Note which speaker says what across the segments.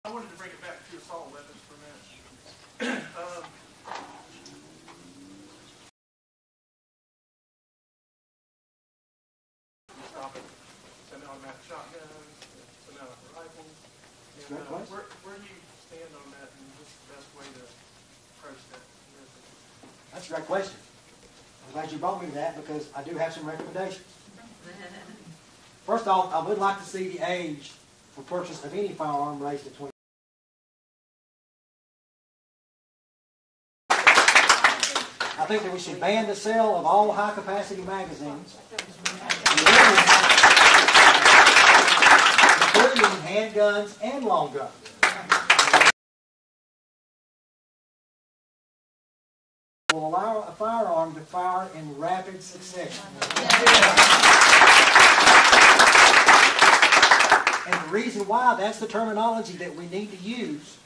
Speaker 1: I wanted to bring it back to assault weapons for a minute. Semi-automatic shotguns, semi-automatic rifles. And, where do you stand on that, and what's the best way to approach that?
Speaker 2: That's a great question. I'm glad you brought me to that because I do have some recommendations. First off, I would like to see the age for purchase of any firearm raised to 20. I think that we should ban the sale of all high-capacity magazines, including handguns and long guns. Will allow a firearm to fire in rapid succession. And the reason why that's the terminology that we need to use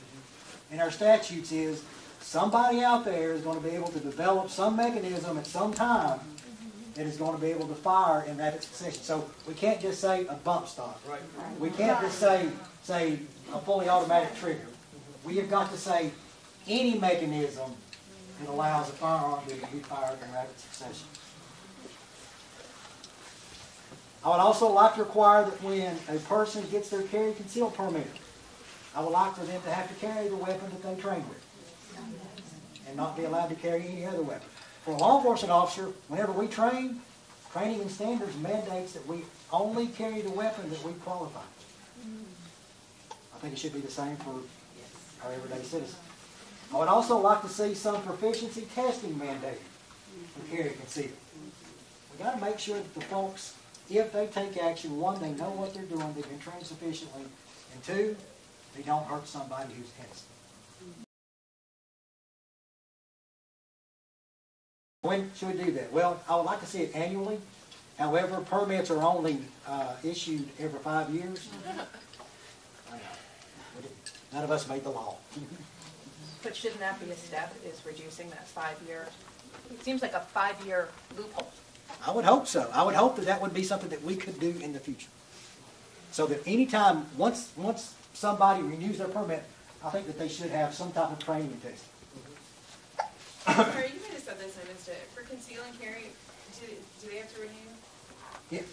Speaker 2: in our statutes is somebody out there is going to be able to develop some mechanism at some time that is going to be able to fire in rapid succession. So we can't just say a bump stock. Right. We can't just say a fully automatic trigger. We have got to say any mechanism that allows a firearm to be fired in rapid succession. I would also like to require that when a person gets their carry conceal permit, I would like for them to have to carry the weapon that they train with and not be allowed to carry any other weapon. For a law enforcement officer, whenever we train, training and standards mandates that we only carry the weapon that we qualify. I think it should be the same for our everyday citizen. I would also like to see some proficiency testing mandated for carry conceal. We've got to make sure that the folks, if they take action, one, they know what they're doing, they've been trained sufficiently, and two, they don't hurt somebody who's innocent. When should we do that? Well, I would like to see it annually. However, permits are only issued every 5 years. None of us made the law.
Speaker 3: But shouldn't that be a step, is reducing that 5 year? It seems like a 5-year loophole.
Speaker 2: I would hope so. I would hope that that would be something that we could do in the future. So that anytime, once somebody renews their permit, I think that they should have some type of training and testing.
Speaker 4: Sorry, you might have said this, I missed it. For conceal and carry, do they have to renew?
Speaker 2: Yes.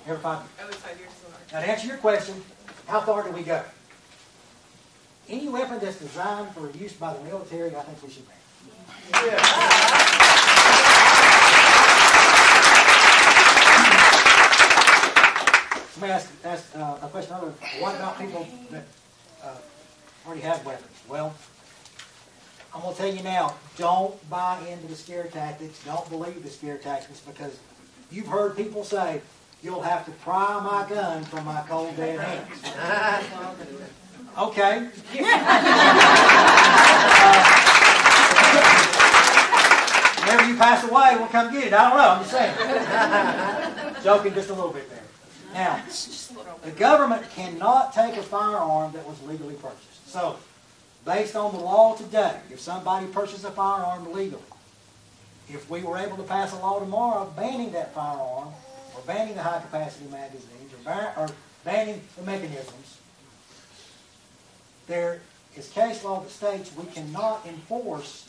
Speaker 2: Every 5 years.
Speaker 4: Oh, it's 5 years.
Speaker 2: Now to answer your question, how far do we go? Any weapon that's designed for use by the military, I think we should ban. Yeah. Somebody asked a question earlier, what about people that already have weapons? Well, I'm going to tell you now, don't buy into the scare tactics, don't believe the scare tactics, because you've heard people say, you'll have to pry my gun from my cold dead hands. Okay. Whenever you pass away, we'll come get it. I don't know, I'm just saying. Joking just a little bit there. Now, the government cannot take a firearm that was legally purchased. So, based on the law today, if somebody purchases a firearm legally, if we were able to pass a law tomorrow banning that firearm, or banning the high-capacity magazines, or banning the mechanisms, there is case law that states we cannot enforce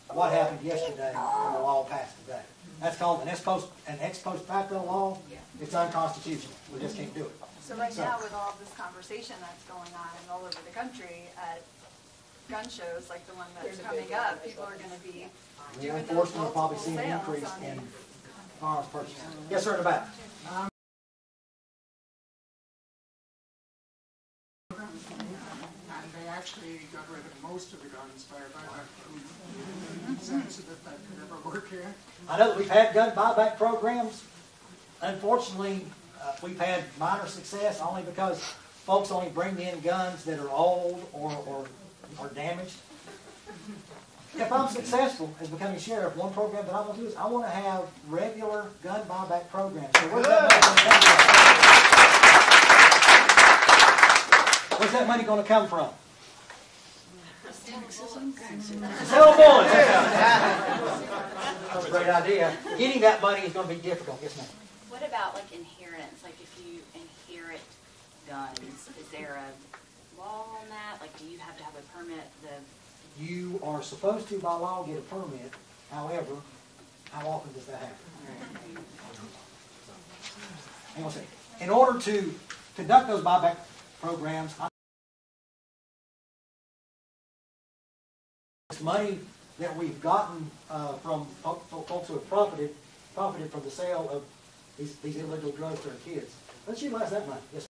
Speaker 2: what happened yesterday when the law passed today. That's called an ex post facto law. It's unconstitutional. We just can't do it.
Speaker 5: So right now, with all of this conversation that's going on and all over the country at gun shows like the one that's coming up, people are going to be doing those
Speaker 2: enforcement will probably
Speaker 5: multiple
Speaker 2: see an
Speaker 5: sales
Speaker 2: increase
Speaker 5: on
Speaker 2: in firearms purchasing. Yes, sir, in the back.
Speaker 6: They actually got rid of most of the guns by buyback programs. Is that so that could ever work here?
Speaker 2: I know that we've had gun buyback programs. Unfortunately, we've had minor success only because folks only bring in guns that are old or damaged. If I'm successful as becoming sheriff, one program that I want to do is I want to have regular gun buyback programs. So where's that money going to come from? Where's that money going to come from? Sell bullets. That's a great idea. Getting that money is going to be difficult. Yes, ma'am.
Speaker 7: What about like inheritance? Like if you inherit guns, is there a law on that? Like, do you have to have a permit?
Speaker 2: You are supposed to, by law, get a permit. However, how often does that happen? Hang on a second. In order to conduct those buyback programs, this money that we've gotten from folks who have profited from the sale of these illegal drugs to our kids. Let's utilize that money. Yes.